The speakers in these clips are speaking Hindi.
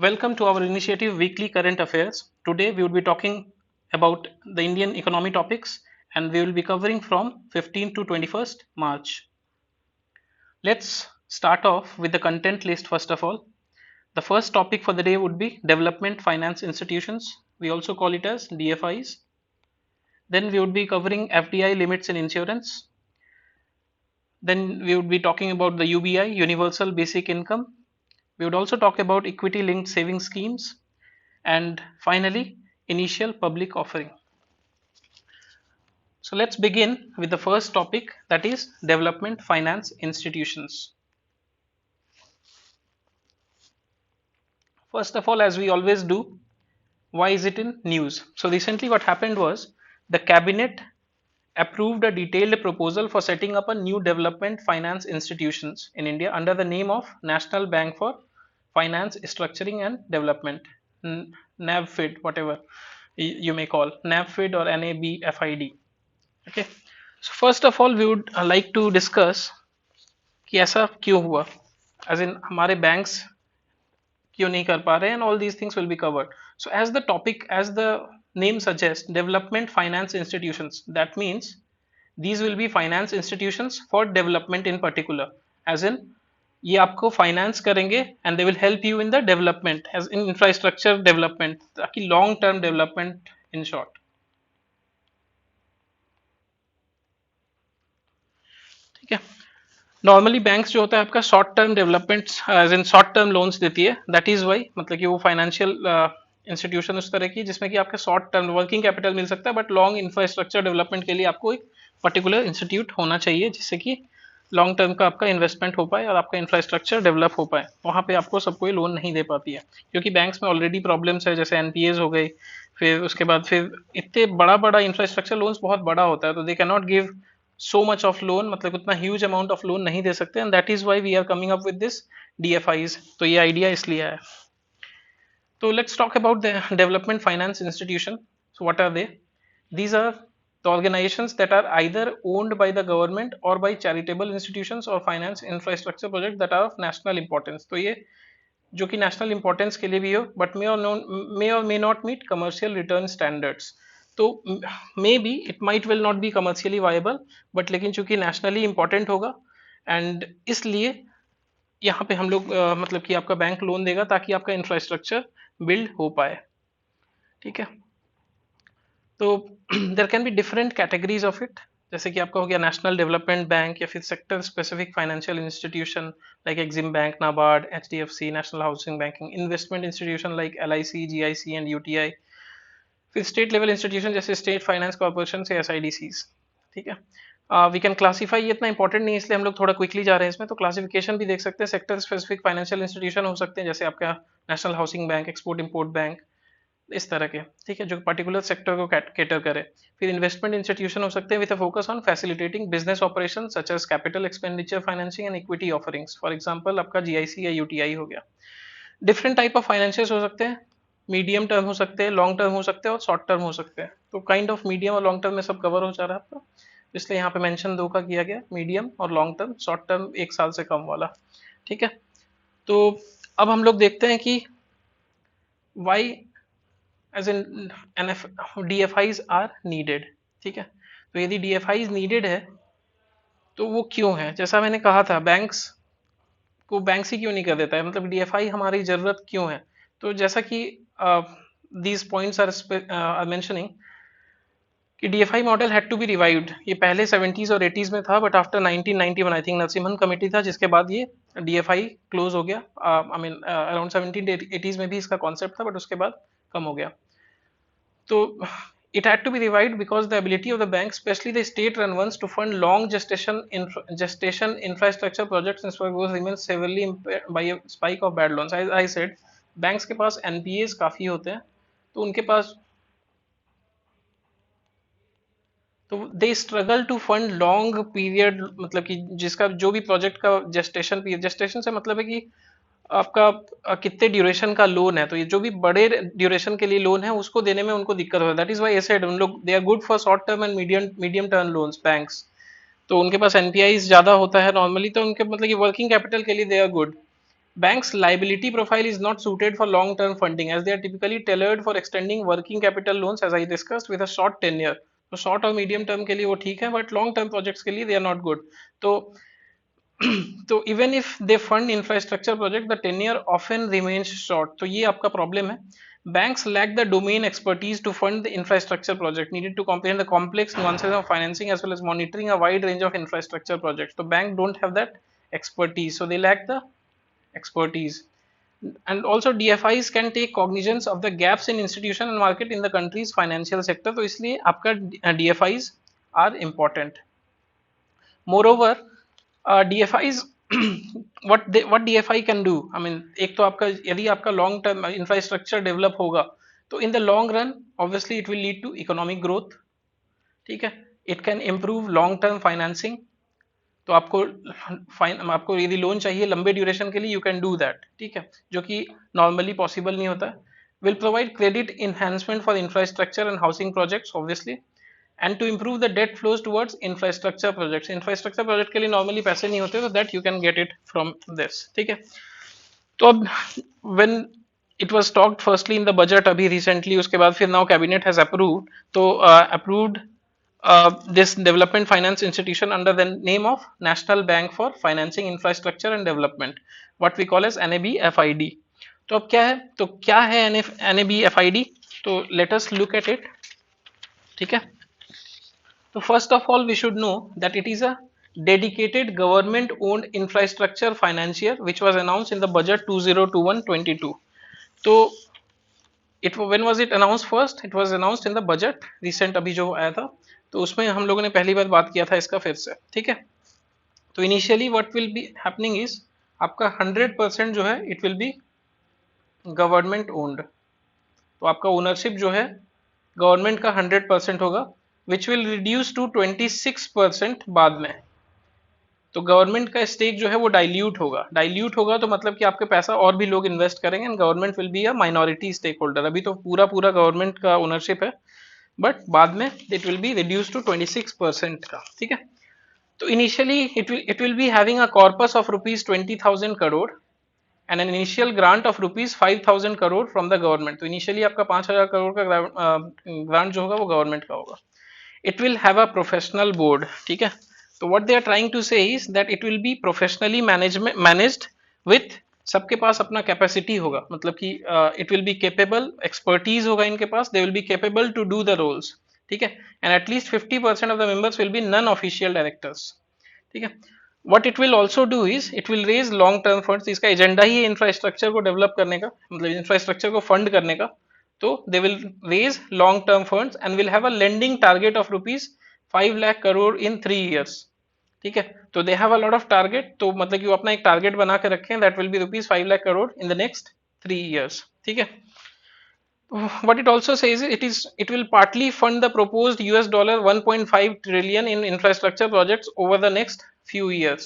Welcome to our initiative Weekly Current Affairs. Today we will be talking about the Indian economy topics and we will be covering from 15 to 21st March. Let's start off with the content list first of all. The first topic for the day would be Development Finance Institutions. We also call it as DFIs. Then we would be covering FDI limits in insurance. Then we would be talking about the UBI, Universal Basic Income. We would also talk about equity linked saving schemes. And finally, initial public offering. So let's begin with the first topic, that is development finance institutions. First of all, as we always do, why is it in news? So recently what happened was the cabinet approved a detailed proposal for setting up a new development finance institutions in India under the name of National Bank for Finance Structuring and Development, NABFID, whatever you may call NABFID or NABFID. Okay, so first of all we would like to discuss कि ऐसा क्यों हुआ, as in हमारे banks क्यों नहीं कर पा रहे हैं, and all these things will be covered. So as the topic, as the name suggests, development finance institutions, that means these will be finance institutions for development in particular, as in ये आपको फाइनेंस करेंगे and they will help you in the development as in infrastructure development, ताकि long term development in short. ठीक है. नॉर्मली बैंक्स जो होता है आपका short term development as in short term loans देती है, दैट इज वाई, मतलब कि वो फाइनेंशियल इंस्टीट्यूशन उस तरह की जिसमें कि आपका शॉर्ट टर्म वर्किंग कैपिटल मिल सकता है, बट लॉन्ग इंफ्रास्ट्रक्चर डेवलपमेंट के लिए आपको एक पर्टिकुलर इंस्टीट्यूट होना चाहिए जिससे कि लॉन्ग टर्म का आपका इन्वेस्टमेंट हो पाए और आपका इंफ्रास्ट्रक्चर डेवलप हो पाए. वहाँ पे आपको सब कोई लोन नहीं दे पाती है क्योंकि बैंक्स में ऑलरेडी प्रॉब्लम्स है, जैसे एनपीएज हो गई, फिर उसके बाद फिर इतने बड़ा बड़ा इंफ्रास्ट्रक्चर लोन्स बहुत बड़ा होता है, तो they can not give so much of loan, मतलब उतना ह्यूज अमाउंट ऑफ लोन नहीं दे सकते, and that is why we are coming up with this DFIs. तो ये आइडिया इसलिए है. तो let's talk about the development finance institution. So what are they? These are the organizations that are either owned by the government or by charitable institutions or finance infrastructure projects that are of national importance. तो ये जो कि नेशनल इंपॉर्टेंस के लिए भी हो, but may not meet commercial return standards. तो maybe it might will not be commercially viable, but लेकिन चूंकि नेशनली इंपॉर्टेंट होगा एंड इसलिए यहाँ पे हम लोग मतलब कि आपका बैंक लोन देगा ताकि आपका इंफ्रास्ट्रक्चर बिल्ड हो पाए. ठीक है. तो there can be different categories of it, जैसे कि आपका हो गया नेशनल डेवलपमेंट बैंक या फिर sector specific financial institution like Exim bank, NABARD, HDFC, national housing banking, investment institution like LIC, GIC and UTI, फिर स्टेट लेवल इंस्टीट्यूशन जैसे स्टेट फाइनेंस कॉर्पोरेशन से एसआईडीसीज. ठीक है. वी कैन क्लासीफाई, ये इतना इंपॉर्टेंट नहीं इसलिए हम लोग थोड़ा क्विकली जा रहे हैं इसमें, तो क्लासिफिकेशन भी देख सकते हैं. सेक्टर स्पेसिफिक फाइनेंशियल इंस्टीट्यूशन हो सकते हैं जैसे आपका national housing bank, export import bank, इस तरह के. ठीक है, जो पर्टिकुलर सेक्टर को कैटर करे. फिर इन्वेस्टमेंट इंस्टीट्यूशन हो सकते हैं with a focus on facilitating business operation such as capital expenditure financing and equity offerings. For example आपका जीआईसी या यूटीआई हो गया. डिफरेंट टाइप ऑफ फाइनेंशियर्स हो सकते हैं, मीडियम टर्म हो सकते हैं, लॉन्ग टर्म हो सकते हैं और शॉर्ट टर्म हो सकते हैं. तो काइंड ऑफ मीडियम और लॉन्ग टर्म में सब कवर हो जा रहा है आपका, इसलिए यहाँ पे मेंशन दो का किया गया, मीडियम और लॉन्ग टर्म. शॉर्ट टर्म एक साल से कम वाला. ठीक है. तो अब हम लोग देखते हैं कि why as in DFIs are needed. ठीक है. तो यदि DFIs नीडेड है तो वो क्यों है? जैसा मैंने कहा था, बैंक्स को बैंक्स ही क्यों नहीं कर देता है, मतलब DFI हमारी जरूरत क्यों है? तो जैसा कि दीज पॉइंट्स आर मेंशनिंग कि DFI model had to be revived. ये पहले 70s और 80s में था, but after 1991 I think Narasimhan committee था जिसके बाद ये DFI क्लोज हो गया. आई मीन अराउंड 1780s में भी इसका कॉन्सेप्ट था, बट उसके बाद कम हो गया. तो it had to be revived because the ability of the bank, especially the state-run ones, to fund long gestation infrastructure projects remains severely impaired by a spike of bad loans. As I said, banks के पास NPAs काफी होते हैं, तो उनके पास तो they struggle to fund long period, मतलब कि जिसका जो भी प्रोजेक्ट का जेस्टेशन पीरियड, जेस्टेशन से मतलब है कि आपका कितने ड्यूरेशन का लोन है, तो ये जो भी बड़े ड्यूरेशन के लिए लोन है उसको देने में उनको दिक्कत हो है. दैट इज वाई ऐसे उन लोग they are good for short term and medium term loans banks. तो उनके पास एनपीआई ज्यादा होता है नॉर्मली, तो उनके मतलब कि वर्किंग कैपिटल के लिए they are good. Bank's liability profile is not suited for long-term funding as they are typically tailored for extending working capital loans as I discussed with a short tenure. तो शॉर्ट और मीडियम टर्म के लिए वो ठीक है बट लॉन्ग टर्म प्रोजेक्ट्स के लिए दे आर नॉट गुड. तो तो even if they fund infrastructure project the tenure often remains short. तो ये आपका प्रॉब्लम है. Banks lack the domain expertise to fund the infrastructure project needed to comprehend the complex nuances of financing as well as monitoring a wide range of infrastructure projects. So bank don't have that expertise, so they lack the expertise. And also DFIs can take cognizance of the gaps in institution and market in the country's financial sector. तो इसलिए आपका DFIs are important. Moreover, DFIs what DFI can do, I mean एक तो आपका यदि आपका लॉन्ग टर्म इंफ्रास्ट्रक्चर डेवलप होगा तो in the long run obviously it will lead to economic growth. ठीक है. It can improve long term financing. तो आपको यदि लोन चाहिए लंबे ड्यूरेशन के लिए यू कैन डू दैट. ठीक है. जो कि नॉर्मली पॉसिबल नहीं होता है. Will provide credit enhancement for infrastructure and housing projects obviously and to improve the debt flows towards infrastructure projects. Infrastructure project के लिए normally पैसे नहीं होते तो that you can get it from this. ठीक है. तो अब when it was talked firstly in the budget अभी recently उसके बाद फिर now cabinet has approved तो approved this development finance institution under the name of National Bank for Financing Infrastructure and Development, what we call as NABFID. तो अब क्या है, तो क्या है NABFID? तो let us look at it. ठीक है. So first of all we should know that it is a dedicated government owned infrastructure financier which was announced in the budget 2021-22. So when was it announced first? It was announced in the budget recent अभी जो आया था तो उसमें हम लोगों ने पहली बार बात किया था इसका फिर से. ठीक है. तो initially what will be happening is आपका 100% जो है it will be government owned. तो आपका ओनरशिप जो है गवर्नमेंट का 100% होगा which will reduce to 26% बाद में. तो गवर्नमेंट का स्टेक जो है वो डाइल्यूट होगा तो मतलब कि आपके पैसा और भी लोग इन्वेस्ट करेंगे and government will be a minority stakeholder. अभी तो पूरा गवर्नमेंट का ओनरशिप है बट बाद में it will be reduce to 26% का. ठीक है. तो initially it will be having a corpus of ₹20,000 crore and an initial grant of ₹5,000 crore from the government. तो इनिशियली आपका 5,000 करोड़ का ग्रांट जो होगा वो गवर्नमेंट का होगा. It will have a professional board. ठीक है. तो what they are trying to say is that it will be professionally managed with सबके पास अपना कैपेसिटी होगा मतलब कि it will be capable, expertise होगा इनके पास, they will be capable to do the roles. ठीक है. and at least 50% of the members will be non-official directors. ठीक है. what it will also do is it will raise long term funds. इसका एजेंडा ही है इंफ्रास्ट्रक्चर को डेवलप करने का मतलब इंफ्रास्ट्रक्चर को फंड करने का. तो they will raise long term funds and will have a lending target of ₹5 lakh crore in 3 years. ठीक है. तो they have a lot of target. तो मतलब कि वो अपना एक टारगेट बना के रखें that will be ₹5 lakh crore in the next 3 years. ठीक है. What it also says it will partly fund the proposed $1.5 trillion in infrastructure projects over the next few years.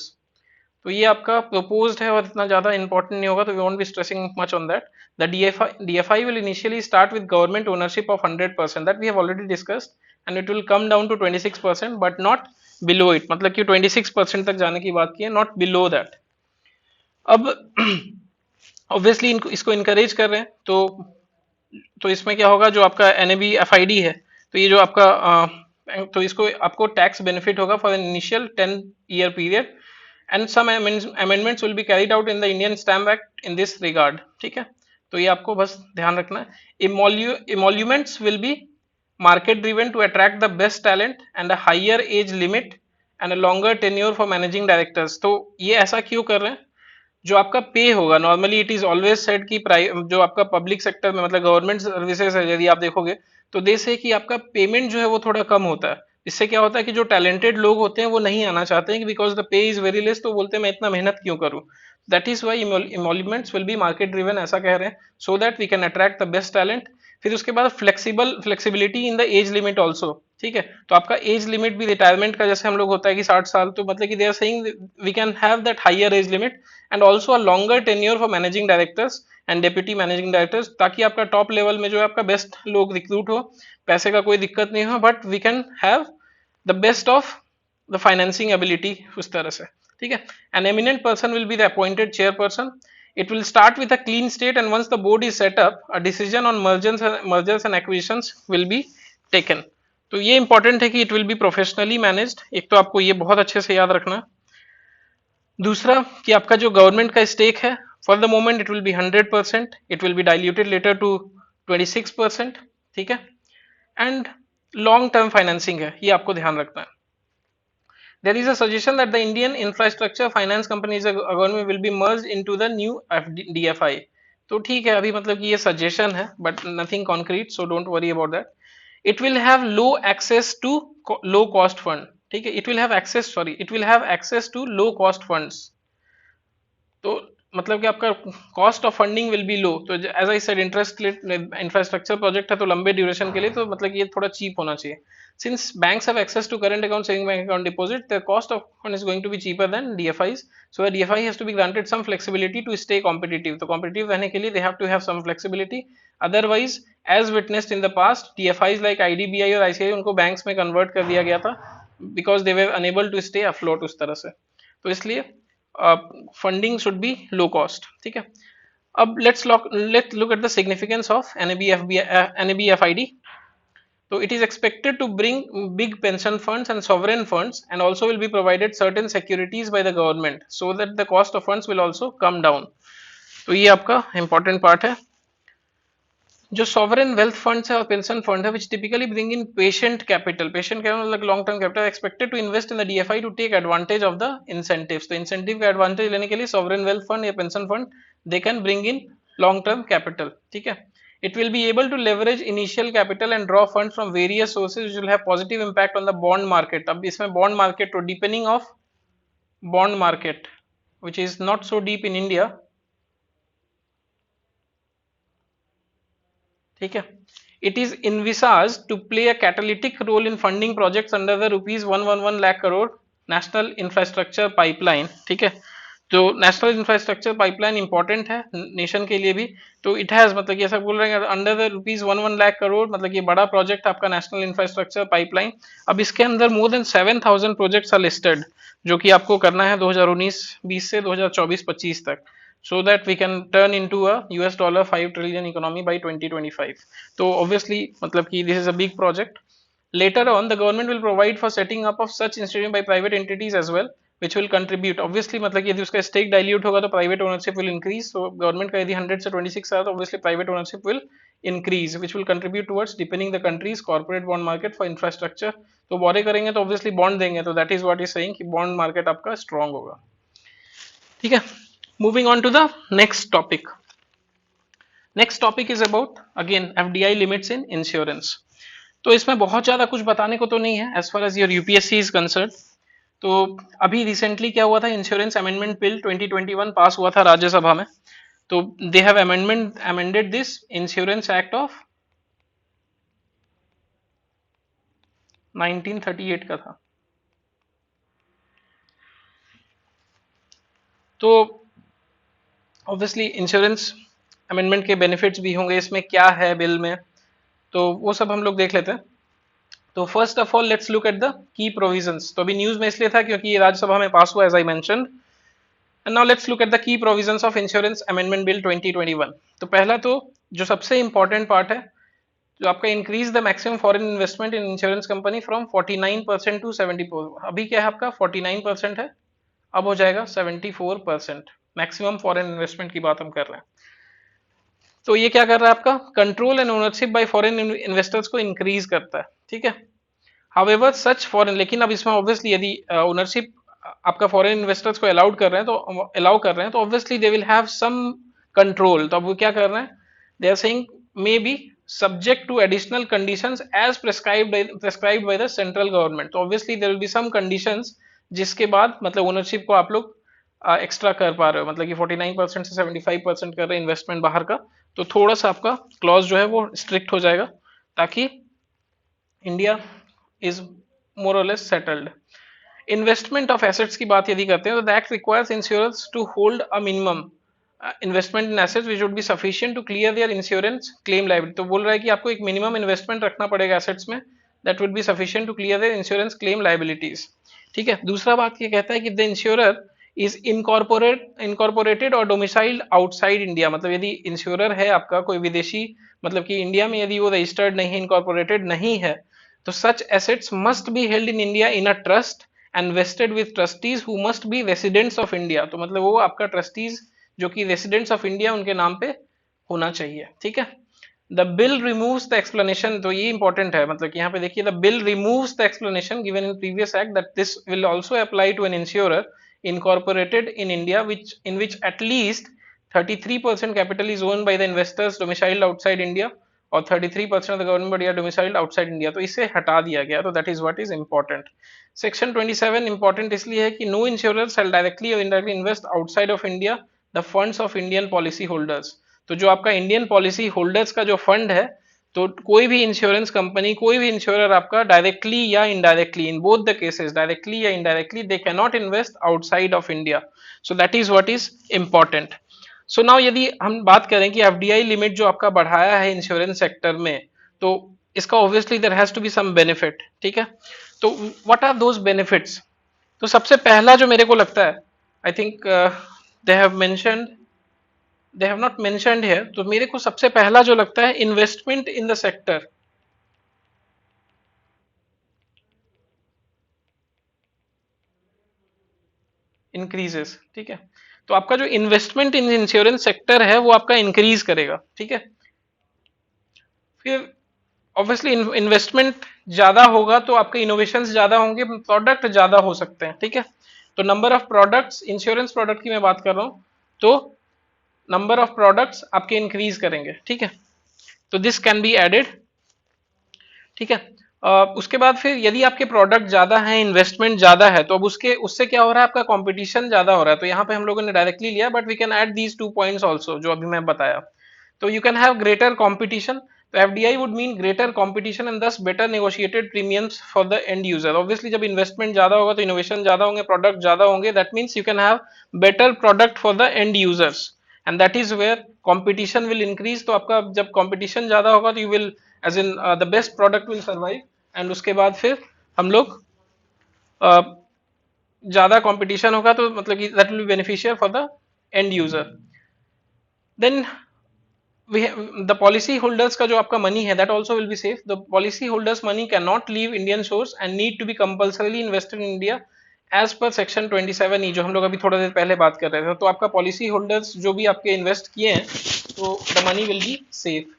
तो ये आपका proposed है और इतना ज़्यादा important नहीं होगा तो we won't be stressing much on that. The DFI will initially start with government ownership of 100% that we have already discussed and it will come down to 26% but not below it. मतलब कि 26% तक जाने की बात की है, not below that. अब obviously इसको encourage कर रहे हैं तो इसमें क्या होगा जो आपका NABFID है तो ये जो आपका तो इसको आपको टैक्स बेनिफिट होगा for initial 10-year period and some amendments will be carried out in the Indian Stamp Act in this regard. ठीक है. तो ये आपको बस ध्यान रखना है. Emoluments will be market driven to attract the best talent and a higher age limit and a longer tenure for managing directors. तो ये ऐसा क्यों कर रहे हैं? जो आपका पे होगा normally it is always said कि जो आपका पब्लिक सेक्टर में मतलब गवर्नमेंट सर्विसेज है यदि आप देखोगे तो दे से कि आपका पेमेंट जो है वो थोड़ा कम होता है. इससे क्या होता है कि जो टैलेंटेड लोग होते हैं वो नहीं आना चाहते हैं because the pay is very less तो बोलते हैं मैं इतना मेहनत क्यों करूं. That is why emoluments will be market driven ऐसा कह रहे हैं so that we can attract the best talent. फिर उसके बाद flexibility in the age limit also. ठीक है. तो आपका एज लिमिट भी रिटायरमेंट का जैसे हम लोग होता है कि 60 साल तो मतलब कि they are saying we can have that higher age limit and also a longer tenure for managing directors and deputy managing directors ताकि आपका टॉप लेवल में जो है आपका बेस्ट लोग रिक्रूट हो, पैसे का कोई दिक्कत नहीं हो but we can have the best of the financing ability उस तरह से. ठीक है. An eminent person will be the appointed chairperson. It will start with a clean state, and once the board is set up, a decision on mergers and acquisitions will be taken. तो ये इंपॉर्टेंट है कि it will B professionally managed, एक तो आपको ये बहुत अच्छे से याद रखना। दूसरा कि आपका जो गवर्नमेंट का स्टेक है, for the moment it will be 100%, it will be diluted later to 26%, ठीक है। एंड लॉन्ग टर्म फाइनेंसिंग है, ये आपको ध्यान रखना है। There is a suggestion that the Indian Infrastructure Finance Companies government will be merged into the new DFI. तो ठीक है, अभी मतलब कि ये सजेशन है, but nothing concrete, so don't worry about that. It will have low access to low cost fund, ठीक है। It will have access to low cost funds. तो मतलब कि आपका cost of funding will be low. तो as I said, infrastructure project है तो लंबे ड्यूरेशन के लिए, तो मतलब ये थोड़ा चीप होना चाहिए। Since banks have access to current account, saving bank account, deposit, the cost of fund is going to be cheaper than DFIs. So a DFI has to be granted some flexibility to stay competitive. तो competitive रहने के लिए they have to have some flexibility. Otherwise, as witnessed in the past, DFIs like IDBI और ICICI उनको banks में convert कर दिया गया था because they were unable to stay afloat उस तरह से। तो इसलिए funding should be low cost, ठीक है। अब let's look at the significance of NABFID. So it is expected to bring big pension funds and sovereign funds, and also will be provided certain securities by the government so that the cost of funds will also come down. तो ये आपका important part है। जो sovereign wealth funds है और pension fund है, which typically bring in patient capital like long term capital, are expected to invest in the DFI to take advantage of the incentives. तो incentive का advantage लेने के लिए sovereign wealth fund या pension fund they can bring in long term capital, ठीक है। It will be able to leverage initial capital and draw funds from various sources, which will have positive impact on the bond market. अब इसमें bond market तो deepening of bond market, which is not so deep in India, ठीक है। It is envisaged to play a catalytic role in funding projects under the ₹111 lakh crore national infrastructure pipeline, ठीक है। तो नेशनल इंफ्रास्ट्रक्चर पाइपलाइन इंपॉर्टेंट है नेशन के लिए भी। तो इट हैज मतलब ऐसा बोल रहे हैं अंडर द ₹11 लाख करोड़, मतलब ये बड़ा प्रोजेक्ट आपका नेशनल इंफ्रास्ट्रक्चर पाइपलाइन। अब इसके अंदर more than 7,000 projects are listed, जो कि आपको करना है 2019-20 से 2024-25 तक, so that we can turn into a $5 trillion economy by 2025. तो obviously मतलब कि this is a big project. Later on, the government will provide for setting up of such institution by private entities as well, which will contribute. Obviously मतलब कि यदि उसका stake dilute होगा तो private ownership will increase. So government का यदि 100 से 26 आया तो obviously private ownership will increase, which will contribute towards deepening the country's corporate bond market for infrastructure. तो borrow करेंगे तो obviously bond देंगे, तो that is what is saying कि bond market आपका strong होगा, ठीक है। Moving on to the next topic. Next topic is about again FDI limits in insurance. तो इसमें बहुत ज़्यादा कुछ बताने को तो नहीं है as far as your UPSC is concerned. तो अभी रिसेंटली क्या हुआ था, इंश्योरेंस अमेंडमेंट बिल 2021 पास हुआ था राज्यसभा में। तो they have amended this insurance act of 1938 का था। तो ऑब्वियसली इंश्योरेंस अमेंडमेंट के बेनिफिट्स भी होंगे, इसमें क्या है बिल में, तो वो सब हम लोग देख लेते हैं। तो first of all let's look at the key provisions. तो अभी न्यूज में इसलिए था क्योंकि ये राज्यसभा में पास हुआ as I mentioned. And now let's look at the key provisions of insurance amendment bill 2021। तो पहला तो जो सबसे इंपॉर्टेंट पार्ट है, जो आपका increase the maximum foreign investment in insurance company from 49% to 74%। अभी क्या है आपका 49% है, अब हो जाएगा 74%। मैक्सिमम फॉरेन इन्वेस्टमेंट की बात हम कर रहे हैं। तो ये क्या कर रहा है, आपका control and ownership bye foreign investors को इंक्रीज करता है, ठीक है। हाउएवर सच फॉरेन, लेकिन अब इसमें ऑब्वियसली यदि ओनरशिप आपका फॉरेन इन्वेस्टर्स को अलाउ कर रहे हैं तो obviously they will have some control. तो अब वो क्या कर रहे हैं, they are saying may be subject to additional conditions as prescribed by the central government. तो obviously there will be some conditions जिसके बाद मतलब ओनरशिप को आप लोग एक्स्ट्रा कर पा रहे हो, मतलब कि 49% से 75% कर रहे हैं इन्वेस्टमेंट बाहर का। तो थोड़ा सा आपका क्लॉज जो है वो स्ट्रिक्ट हो जाएगा ताकि इंडिया इज मोर और less settled. Investment of assets की बात यदि करते हैं तो the act requires insurance to hold a minimum investment in assets which would be sufficient to clear their insurance claim liability. तो बोल रहा है कि आपको एक मिनिमम इन्वेस्टमेंट रखना पड़ेगा एसेट्स में, that would be sufficient to clear their insurance claim liabilities, ठीक है। दूसरा बात ये कहता है कि द इंश्योरर इज इनकॉर्पोरेटेड और डोमिसाइल्ड आउटसाइड इंडिया, मतलब यदि इंश्योरर है आपका कोई विदेशी, मतलब कि इंडिया में यदि वो रजिस्टर्ड नहीं, इनकॉर्पोरेटेड नहीं है, तो सच assets must be held in India in a trust and wasted with trustees who must be residents of India. तो मतलब वो आपका ट्रस्टीज जो कि रेसिडेंट्स ऑफ इंडिया उनके नाम पे होना चाहिए, ठीक है। The bill removes the explanation, तो ये इंपॉर्टेंट है, मतलब कि यहाँ पे देखिए the bill removes the explanation given in previous act that this will also apply to an insurer incorporated in India which at least 33% capital is owned by the investors domiciled outside India और 33% of the government body are domiciled outside India। तो इसे हटा दिया गया, तो that is what is important। Section 27 important इसलिए है कि no insurer shall directly or indirectly invest outside of India the funds of Indian policy holders। तो जो आपका इंडियन पॉलिसी होल्डर्स का जो फंड है, तो कोई भी इंश्योरेंस कंपनी, कोई भी इंश्योरर आपका डायरेक्टली या indirectly, in both the cases directly या indirectly, they can not invest outside of India. So that is what is important. So now यदि हम बात करें कि एफडीआई लिमिट जो आपका बढ़ाया है इंश्योरेंस सेक्टर में, तो इसका obviously there has to be some benefit, ठीक है। तो व्हाट आर दोज बेनिफिट्स? तो सबसे पहला जो मेरे को लगता है, I think they have not mentioned here, तो मेरे को सबसे पहला जो लगता है, investment in the sector increases, ठीक है। तो आपका जो इन्वेस्टमेंट इन इंश्योरेंस सेक्टर है वो आपका इंक्रीज करेगा, ठीक है। फिर ऑब्वियसली इन्वेस्टमेंट ज्यादा होगा तो आपके इनोवेशन ज्यादा होंगे, प्रोडक्ट ज्यादा हो सकते हैं, ठीक है। तो number of products, insurance product की मैं बात कर रहा हूं, तो नंबर ऑफ प्रोडक्ट्स आपके इंक्रीज करेंगे, ठीक है। तो दिस कैन बी एडेड, ठीक है। उसके बाद फिर यदि आपके प्रोडक्ट ज्यादा हैं, इन्वेस्टमेंट ज्यादा है, तो अब उसके उससे क्या हो रहा है, आपका कंपटीशन ज्यादा हो रहा है। तो यहाँ पे हम लोगों ने डायरेक्टली लिया, but we can add these 2 points also जो अभी मैं बताया। तो you can have greater competition, तो FDI would mean greater competition and thus better negotiated premiums for the end user. Obviously जब इन्वेस्टमेंट ज्यादा होगा तो इनोवेशन ज्यादा होंगे, प्रोडक्ट ज्यादा होंगे, that means you can have better product for the end users and that is where competition will increase. तो आपका जब कंपटीशन ज्यादा होगा तो you will as in the best product will survive, and उसके बाद फिर हम लोग ज्यादा कंपटीशन होगा तो मतलब कि that will be beneficial for the end user. Then the policy holders का जो आपका मनी है, that also will be safe। the policy holders money cannot leave Indian shores and need to be compulsorily invested in India as per section 27E, जो हम लोग अभी थोड़ा देर पहले बात कर रहे थे। तो आपका पॉलिसी होल्डर्स जो भी आपके इन्वेस्ट किए हैं, तो the money will be safe.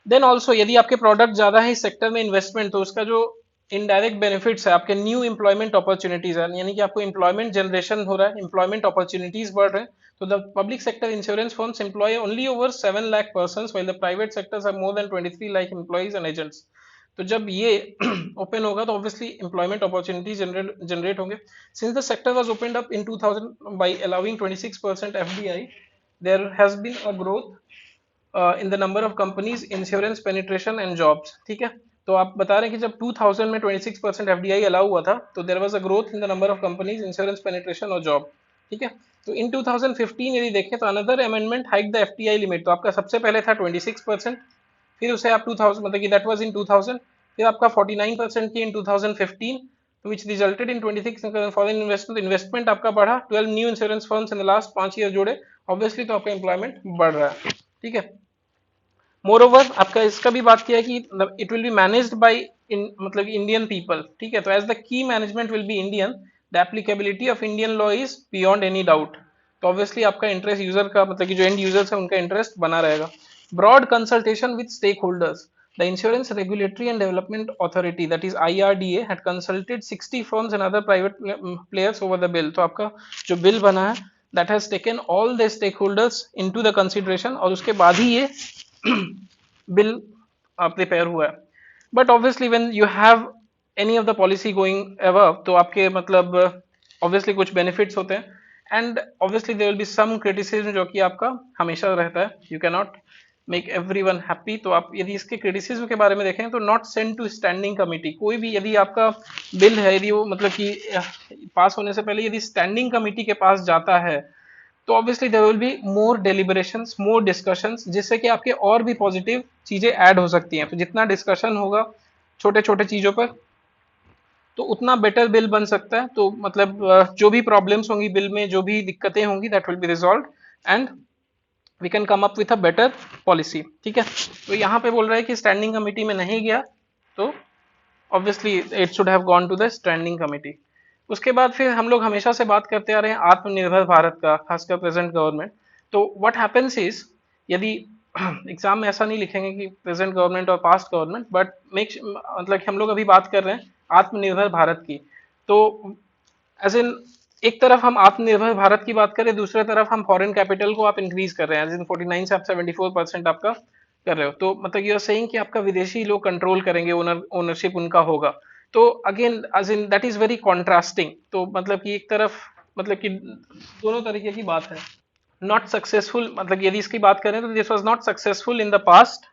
Then also यदि आपके प्रोडक्ट ज्यादा है इस सेक्टर में इन्वेस्टमेंट, तो उसका जो इनडायरेक्ट बेनिफिट्स है, आपके न्यू एम्प्लॉयमेंट अपॉर्चुनिटीज है, यानी कि आपको एम्प्लॉयमेंट जनरेशन हो रहा है, एम्प्लॉयमेंट अपॉर्चुनिटीज बढ़ रहे हैं। तो the public sector insurance firms employ only over 7 lakh persons while the private sectors have more than 23 lakh employees and agents. तो जब ये ओपन होगा तो ऑब्वियसली एम्प्लॉयमेंट अपॉर्चुनिटीज जनरेट होंगे। Since the sector was opened up in 2000 by allowing 26% FDI, there has been a growth in the number of companies, insurance penetration and jobs, ठीक है। तो आप बता रहे हैं कि जब 2000 में 26% एफडीआई अलाउ हुआ था, तो there was a growth in the number of companies, insurance penetration और जॉब, ठीक है। तो इन 2015 यदि देखें तो another amendment hike the FDI limit. तो आपका सबसे पहले था 26%, फिर उसे आप 2000, मतलब कि दैट वाज इन 2000, फिर आपका 49% की इन 2015, which resulted in 26 foreign investment। Investment आपका बढ़ा, 12 new insurance firms in the last 5 year जोड़े, ऑब्वियसली तो आपका एम्प्लॉयमेंट बढ़ रहा है, ठीक है। मोर ओवर आपका इसका भी बात किया है कि it will be managed by मतलब इंडियन पीपल, ठीक है। तो as the key management will be Indian, the applicability of Indian law is beyond any doubt. तो ऑब्वियसली आपका इंटरेस्ट यूजर का, मतलब कि जो एंड यूजर्स है उनका इंटरेस्ट बना रहेगा। Broad consultation with stake holders, the Insurance Regulatory and Development Authority, that is IRDA, had consulted 60 firms and other private players over the bill। तो आपका जो बिल बना है, that has taken all the stakeholders into the consideration, और उसके बाद ही ये बिल प्रिपेयर हुआ है। But obviously when you have any of the policy going above, तो आपके मतलब ऑब्वियसली कुछ बेनिफिट्स होते हैं, and obviously there will be some criticism जो कि आपका हमेशा रहता है। You can not make everyone happy. तो आप यदि इसके क्रिटिसिज्म के बारे में देखें तो not send to standing committee, कोई भी यदि आपका बिल है, यदि वो मतलब कि पास होने से पहले यदि स्टैंडिंग कमिटी के पास जाता है, तो obviously there will be more deliberations, more discussions, जिससे कि आपके और भी पॉजिटिव चीजें ऐड हो सकती हैं। तो जितना डिस्कशन होगा छोटे छोटे चीजों पर, तो उतना बेटर बिल बन सकता है। तो मतलब जो भी प्रॉब्लम्स होंगी बिल में, जो भी दिक्कतें होंगी, that will be resolve and we can come up with a better policy. ठीक है, तो यहाँ पे बोल रहा है कि स्टैंडिंग कमिटी में नहीं गया तो obviously it should have gone to the standing committee. उसके बाद फिर हम लोग हमेशा से बात करते आ रहे हैं आत्मनिर्भर भारत का, खासकर प्रेजेंट गवर्नमेंट। तो व्हाट हैपेंस इज, यदि एग्जाम में ऐसा नहीं लिखेंगे कि प्रेजेंट गवर्नमेंट और पास्ट गवर्नमेंट, बट मेक मतलब हम लोग अभी बात कर रहे हैं आत्मनिर्भर भारत की। तो एज इन एक तरफ हम आत्मनिर्भर भारत की बात करें, दूसरे तरफ हम फॉरेन कैपिटल को आप इंक्रीज कर रहे हैं, एज इन 49 से आप 74% आपका कर रहे हो। तो मतलब यू आर सेइंग कि आपका विदेशी लोग कंट्रोल करेंगे, ओनरशिप उनका होगा। तो again as in that is very contrasting. तो मतलब कि एक तरफ मतलब कि दोनों तरीके की बात है। नॉट सक्सेसफुल, मतलब यदि इसकी बात करें तो this was not successful in the past.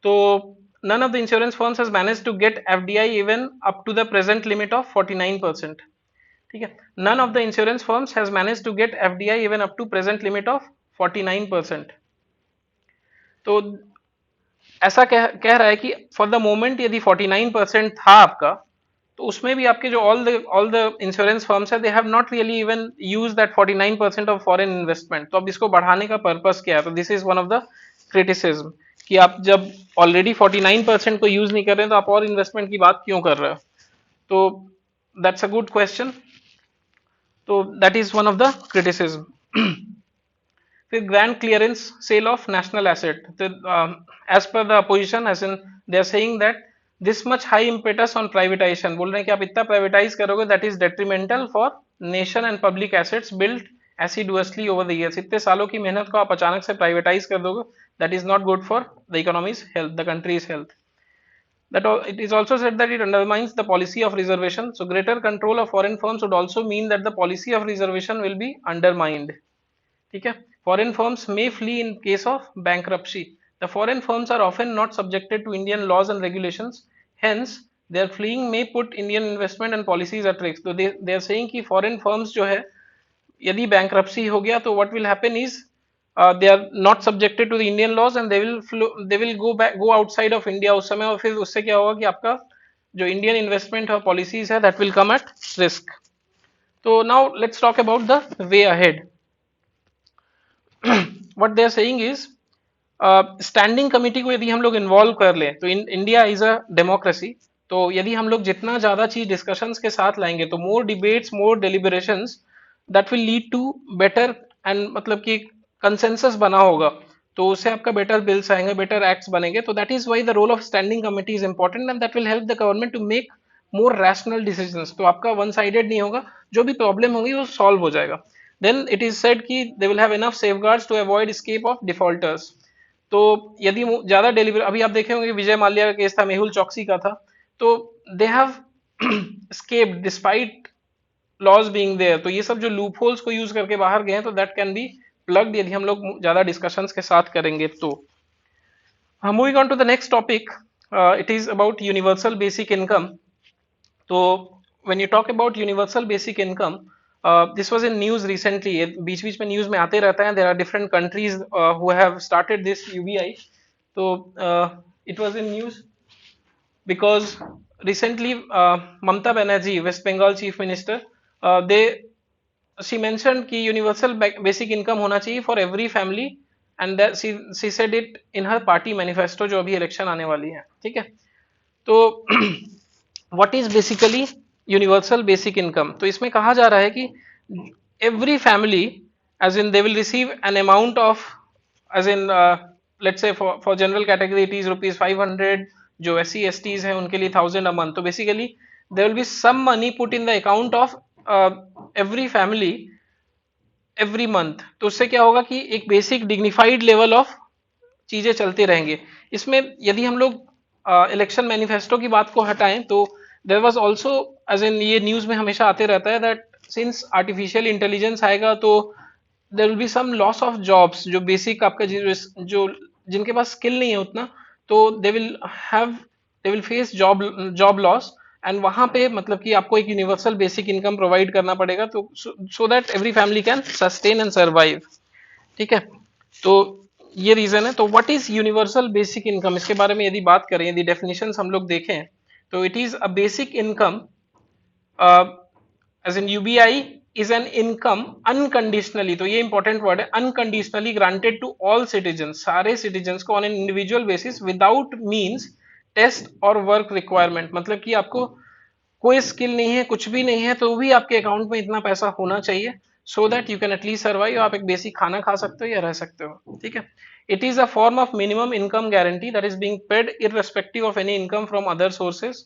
तो none of the insurance firms has managed to get FDI even up to the present limit of 49%। ठीक है, none of the insurance firms has managed to get FDI even up to present limit of 49%। तो ऐसा कह रहा है कि फॉर द मोमेंट यदि 49% था आपका, तो उसमें भी आपके जो ऑल द इंश्योरेंस फर्म्स है, they have not really even use that 49% of foreign investment. तो अब इसको बढ़ाने का पर्पस क्या है? तो this is one of the criticism कि आप जब ऑलरेडी 49% को यूज नहीं कर रहे हैं तो आप और इन्वेस्टमेंट की बात क्यों कर रहे हो? तो दैट्स अ गुड क्वेश्चन। तो that is one of the criticism. फिर grand clearance sale of national asset, as पर the opposition, as in they are saying that this much high impetus on privatisation, बोल रहे हैं कि आप इतना प्राइवेटाइज करोगे that is detrimental for nation and public assets build assiduously over the years. इतने सालों की मेहनत को आप अचानक से प्राइवेटाइज कर दोगे, that is not good for the economies health, the countries health. That it is also said that it undermines the policy of reservation. So greater control of foreign firms would also mean that the policy of reservation will be undermined. ठीक है, foreign firms may flee in case of bankruptcy. The foreign firms are often not subjected to Indian laws and regulations. Hence, their fleeing may put Indian investment and policies at risk. So they are saying कि foreign firms जो है यदि bankruptcy हो गया तो what will happen is they are not subjected to the Indian laws and they will go outside of India उस समय, और फिर उससे क्या होगा कि आपका जो इंडियन इन्वेस्टमेंट और पॉलिसीज है that will come at risk. तो now let's talk about the way ahead. What they are saying is standing committee को यदि हम लोग इन्वॉल्व कर लें तो इंडिया इज अ डेमोक्रेसी। तो यदि हम लोग जितना ज्यादा चीज डिस्कशंस के साथ लाएंगे तो more debates, more deliberations, that will lead to better and मतलब कि कंसेंसस बना होगा, तो उससे आपका बेटर बिल्स आएंगे, बेटर एक्ट्स बनेंगे। तो that is why the role of standing committee is important and that will help the government to make more rational decisions. तो आपका वन साइडेड नहीं होगा, जो भी प्रॉब्लम होगी वो सॉल्व हो जाएगा। देन इट इज सेड कि they will have enough safeguards to avoid escape of defaulters. तो यदि ज्यादा डिलीवरी, अभी आप देखे होंगे विजय माल्या का केस था, मेहुल चौकसी का था, तो they have escaped despite laws being there. तो ये सब जो लूप होल्स को यूज करके बाहर गए हैं, तो दैट कैन बी प्लग्ड यदि हम लोग ज्यादा डिस्कशंस के साथ करेंगे तो। Moving on to the next topic, it is about universal basic income. तो when you talk about universal basic income, this was in news recently, बीच बीच में न्यूज में आते रहता है, there are different countries who have started this UBI. तो it was in news because recently Mamata Banerjee, West Bengal Chief Minister, she mentioned कि universal basic income होना चाहिए for every family and that she said it in her party manifesto जो अभी इलेक्शन आने वाली है। ठीक है, तो what is basically universal basic income? तो इसमें कहा जा रहा है कि every family as in they will receive an amount of as in let's say for general category it is rupees 500, जो SC STs हैं उनके लिए 1000 अ मंथ। तो basically there will be some money put in the account of every family every month. तो उससे क्या होगा कि एक बेसिक डिग्निफाइड लेवल ऑफ चीजें चलते रहेंगे। इसमें यदि हम लोग इलेक्शन मैनिफेस्टो की बात को हटाएं तो there was also as in, ये न्यूज में हमेशा आते रहता है दैट सिंस आर्टिफिशियल इंटेलिजेंस आएगा तो there will be some loss of jobs, जो बेसिक आपका जो जिनके पास स्किल नहीं है उतना, तो they will face job loss. And वहां पे मतलब कि आपको एक यूनिवर्सल बेसिक इनकम प्रोवाइड करना पड़ेगा, तो so that every family can sustain and survive. ठीक है, तो ये रीजन है। तो what is universal basic income, इसके बारे में यदि बात करें, यदि डेफिनेशंस हम लोग देखें तो it is a basic income as in UBI is an income unconditionally, तो ये इंपॉर्टेंट वर्ड है, unconditionally granted to all citizen, सारे सिटीजन को on an individual basis without means test और वर्क रिक्वायरमेंट। मतलब कि आपको कोई स्किल नहीं है, कुछ भी नहीं है, तो भी आपके अकाउंट में इतना पैसा होना चाहिए so that you can at least survive, आप एक बेसिक खाना खा सकते हो या रह सकते हो, ठीक है। It is a form of minimum income guarantee that is being paid irrespective of any income from other sources.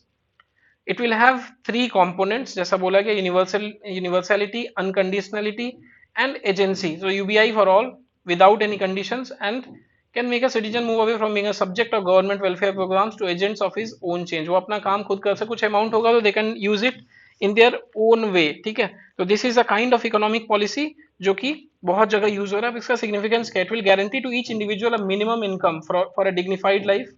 It will have three components, जैसा बोला गया, universality, unconditionality and agency. so UBI for all without any conditions and can make a citizen move away from being a subject of government welfare programs to agents of his own change। वो अपना काम खुद कर सकते, कुछ अमाउंट होगा तो they can use it in their own way, ठीक है। तो this is a kind of economic policy जो कि बहुत जगह यूज हो रहा है। अब इसका सिग्निफिकेंस क्या है? It will guarantee to each individual a minimum income for a dignified life.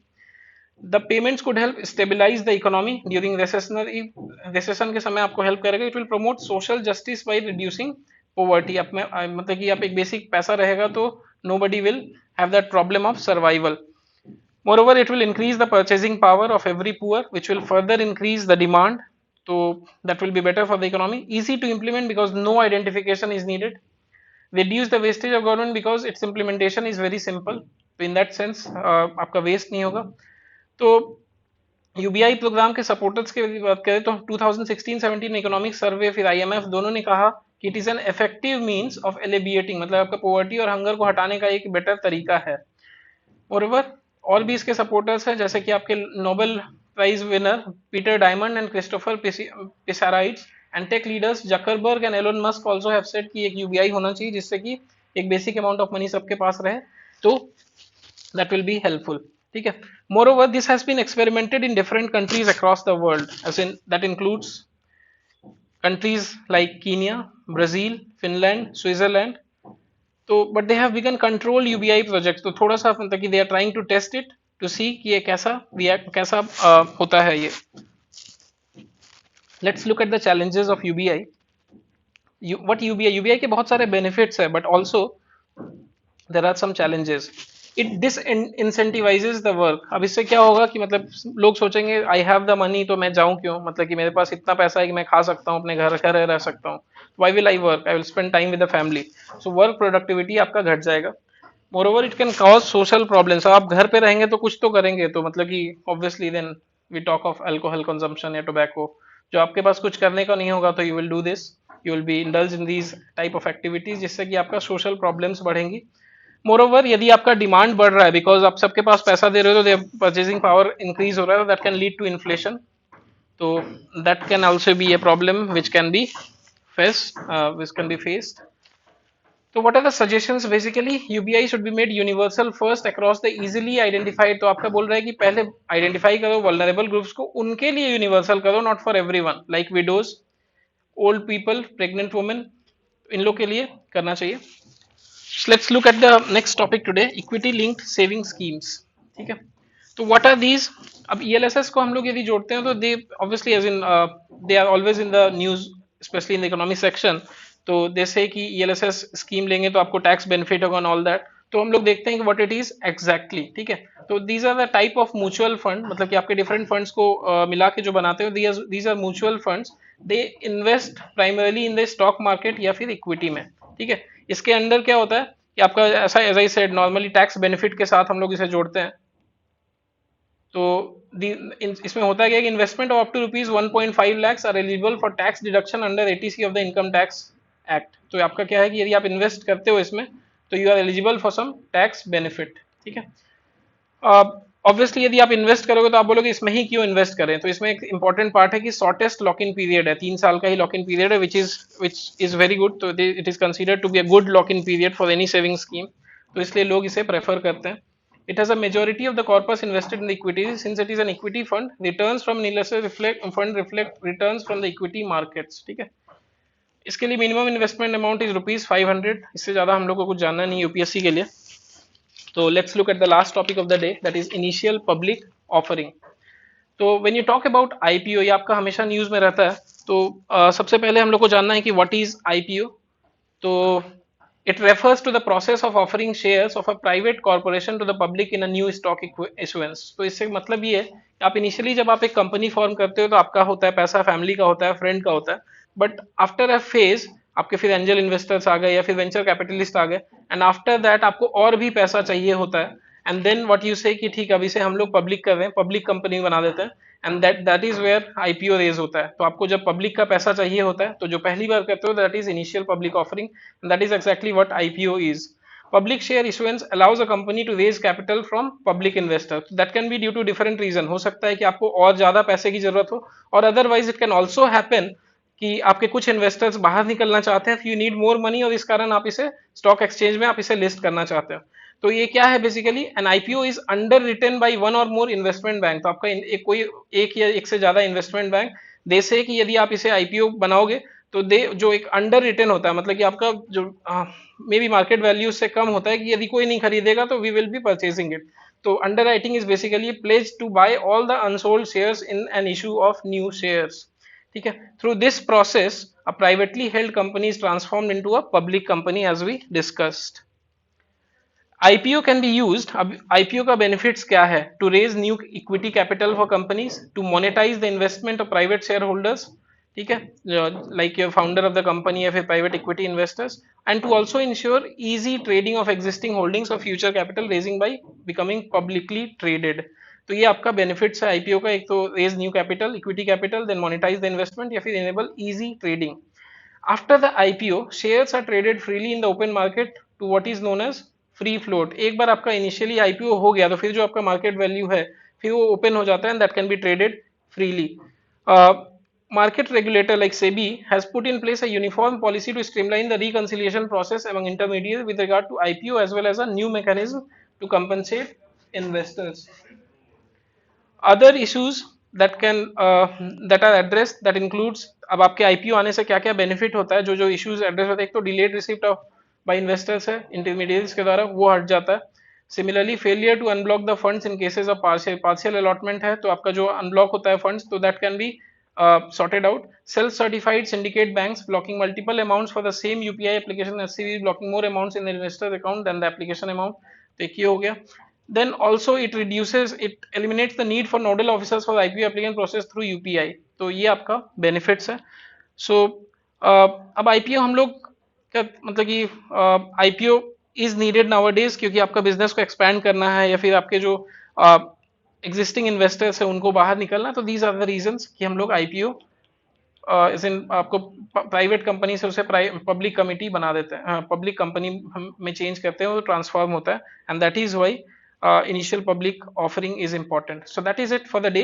The payments could help stabilize the economy during recession के समय आपको हेल्प करेगा। It will promote social justice by reducing poverty। आप में मतलब कि आप एक बेसिक पैसा रहेगा तो nobody will have that problem of survival। Moreover, it will increase the purchasing power of every poor, which will further increase the demand. So that will be better for the economy. Easy to implement because no identification is needed. Reduce the wastage of government because its implementation is very simple. तो in that sense आपका waste नहीं होगा। तो यूबीआई प्रोग्राम के सपोर्टर्स की बात करें तो 2016-17 इकोनॉमिक सर्वे फिर आईएमएफ दोनों ने कहा कि it is an effective means of alleviating, मतलब आपका पॉवर्टी और हंगर को हटाने का एक बेटर तरीका है। मोreover और भी इसके सपोर्टर्स हैं, जैसे कि आपके Nobel prize winner Peter Diamond and Christopher Pissarides and tech leaders Zuckerberg and Elon Musk also have said कि एक यूबीआई होना चाहिए जिससे कि एक बेसिक अमाउंट ऑफ मनी सबके पास रहे, तो that will be helpful, ठीक है। moreover this has been experimented in different countries across the world, as in that includes countries like Kenya, Brazil, Finland, Switzerland। तो but they have begun controlled UBI projects, तो थोड़ा सा मतलब कि they are trying to test it to see कि ये कैसा होता है ये। let's look at the challenges of UBI। what UBI के बहुत सारे benefits है, but also there are some challenges। It disincentivises the work. अब इससे क्या होगा कि मतलब लोग सोचेंगे आई हैव द मनी तो मैं जाऊं क्यों, मतलब कि मेरे पास इतना पैसा है कि मैं खा सकता हूं, अपने घर रह सकता हूं, why will I work, I will spend time with the family. So work productivity आपका घट जाएगा। Moreover it can cause social problems. आप घर पे रहेंगे तो कुछ तो करेंगे, तो मतलब कि obviously then we talk of alcohol consumption या टोबैको। जो आपके पास कुछ करने का नहीं होगा तो you will do this, you will be indulge in these type of activities, जिससे कि आपका सोशल प्रॉब्लम्स बढ़ेंगी। मोरओवर यदि आपका डिमांड बढ़ रहा है बिकॉज आप सबके पास पैसा दे रहे हो तो परचेजिंग पावर इंक्रीज हो रहा है, that can lead to inflation. तो that can also be a problem which can be faced. तो what are the suggestions? Basically UBI should be made universal first across the easily identified. तो आपका बोल रहा है कि पहले आइडेंटिफाई करो वल्नरेबल ग्रुप्स को, उनके लिए यूनिवर्सल करो, not for everyone, like widows, old people, pregnant women, इन लोग के लिए करना चाहिए। Let's look at the next topic today, equity linked saving schemes, ठीक है। तो what are these? अब ELSS को हम लोग यदि जोड़ते हैं तो they obviously as in they are always in the news, especially in the economic section। तो they say कि ELSS स्कीम लेंगे तो आपको टैक्स बेनिफिट होगा and all that। तो हम लोग देखते हैं कि what it is exactly, ठीक है। तो these are the type of mutual fund, मतलब कि आपके डिफरेंट फंड्स को मिला के जो बनाते हो, these are mutual funds। they invest primarily in the stock market या फिर इक्विटी में, ठीक है। इसके अंदर क्या होता है कि आपका ऐसा as I said normally tax benefit के साथ हम लोग इसे जोड़ते हैं। तो इसमें होता है कि investment of up to ₹1.5 lakhs are eligible for tax deduction under ATC of the income tax act. तो आपका क्या है कि यदि आप इन्वेस्ट करते हो इसमें तो you are eligible for some tax benefit, ठीक है। ऑब्वियसली यदि आप इन्वेस्ट करोगे तो आप बोलोगे इसमें ही क्यों इन्वेस्ट करें, तो इसमें एक इंपॉर्टेंट पार्ट है कि शॉर्टेस्ट लॉक इन पीरियड है, 3 साल का ही लॉक इन पीरियड है, विच इज वेरी गुड। तो it is considered to be a good lock in period for any saving scheme, तो इसलिए लोग इसे प्रेफर करते हैं। It has a majority of the corpus invested in the equity, since it is an equity fund, returns from reflect returns from the equity markets, ठीक है। इसके लिए मिनिमम इन्वेस्टमेंट अमाउंट इज ₹500, इससे ज्यादा हम लोग को कुछ जानना नहीं यूपीएससी के लिए। तो let's look at the last topic of the day, that is initial public offering. तो when you talk about IPO, ये आपका हमेशा न्यूज में रहता है। तो सबसे पहले हम लोग को जानना है कि व्हाट इज आईपीओ। तो It refers to the process of offering shares of a private corporation to the public in a new stock issuance. तो इससे मतलब ये है कि आप इनिशियली जब आप एक कंपनी फॉर्म करते हो तो आपका होता है पैसा, फैमिली का होता है, फ्रेंड का होता है, बट आफ्टर अ फेज आपके फिर एंजल इन्वेस्टर्स आ गए या फिर वेंचर कैपिटलिस्ट आ गए, एंड आफ्टर दैट आपको और भी पैसा चाहिए होता है, एंड देन व्हाट यू से कि ठीक है अब इसे हम लोग पब्लिक कर रहे हैं, पब्लिक कंपनी बना देते हैं, and that is where IPO raise होता है। तो आपको जब पब्लिक का पैसा चाहिए होता है तो जो पहली बार करते हो that is initial public offering, and that is exactly what IPO is. Public share issuance allows a company to raise capital from public investors. That can be due to different reason. हो सकता है कि आपको और ज्यादा पैसे की जरूरत हो, और otherwise it can also happen कि आपके कुछ इन्वेस्टर्स बाहर निकलना चाहते हैं, यू नीड मोर मनी, और इस कारण आप इसे स्टॉक एक्सचेंज में आप इसे लिस्ट करना चाहते हो। तो ये क्या है basically, N IPO is under written by one और मोर इन्वेस्टमेंट बैंक। तो आपका एक कोई एक या एक से ज्यादा इन्वेस्टमेंट बैंक दे से कि यदि आप इसे आईपीओ बनाओगे तो दे जो एक अंडर रिटेन होता है, मतलब कि आपका जो मे बी मार्केट वैल्यू से कम होता है कि यदि कोई नहीं खरीदेगा तो we will be purchasing it. तो underwriting is basically pledge to buy all the unsold shares in an issue of new shares. ठीक है, through this process a privately held company is transformed into a public company as we discussed. IPO can be used, अब आईपीओ का बेनिफिट्स क्या है, to raise new equity capital for companies, to monetise the investment of private share holders, ठीक है, like your founder of the company या फिर private equity investors, and to also ensure easy trading of existing holdings of future capital raising by becoming publicly traded. तो ये आपका बेनिफिट्स है आईपीओ का, एक तो raise new capital, equity capital, then monetize the investment या फिर enable easy trading. After the IPO, shares are traded freely in the open market to what is known as free float. एक बार आपका इनिशियली आईपीओ हो गया तो फिर जो आपका मार्केट वैल्यू है फिर वो ओपन हो जाता है, and that can B traded freely. Market regulator like SEBI has put in place a uniform policy to streamline the reconciliation process among intermediaries with regard to IPO, as well as a new mechanism to compensate investors. Other issues that can that are address that includes, अब आपके आईपीओ आने से क्या क्या बेनिफिट होता है, जो जो इश्यूज एड्रेस होते हैं, एक तो delayed receipt of by investors है इंटरमीडिएट्स के द्वारा, वो हट जाता है। Similarly failure to unblock the funds in cases of partial allotment है, तो आपका जो अनब्लॉक होता है फंड्स तो that can be sorted out. Self-certified syndicate banks blocking multiple amounts for the same UPI application, SCB blocking more amounts in the investor account than the application amount. तो एक ये हो गया। Then also it eliminates the need for nodal officers for the IPO application process through UPI. तो ये आपका benefits है। So अब IPO हम लोग क्या मतलब कि IPO is needed nowadays क्योंकि आपका बिजनेस को एक्सपैंड करना है या फिर आपके जो एग्जिस्टिंग इन्वेस्टर्स है उनको बाहर निकलना, तो दीज आर द रीजंस कि हम लोग आईपीओ आपको प्राइवेट कंपनी से उसे पब्लिक कमिटी बना देते हैं, पब्लिक कंपनी में चेंज करते हैं, वो ट्रांसफॉर्म होता है, and that is why initial public offering is important. So that is it for the day.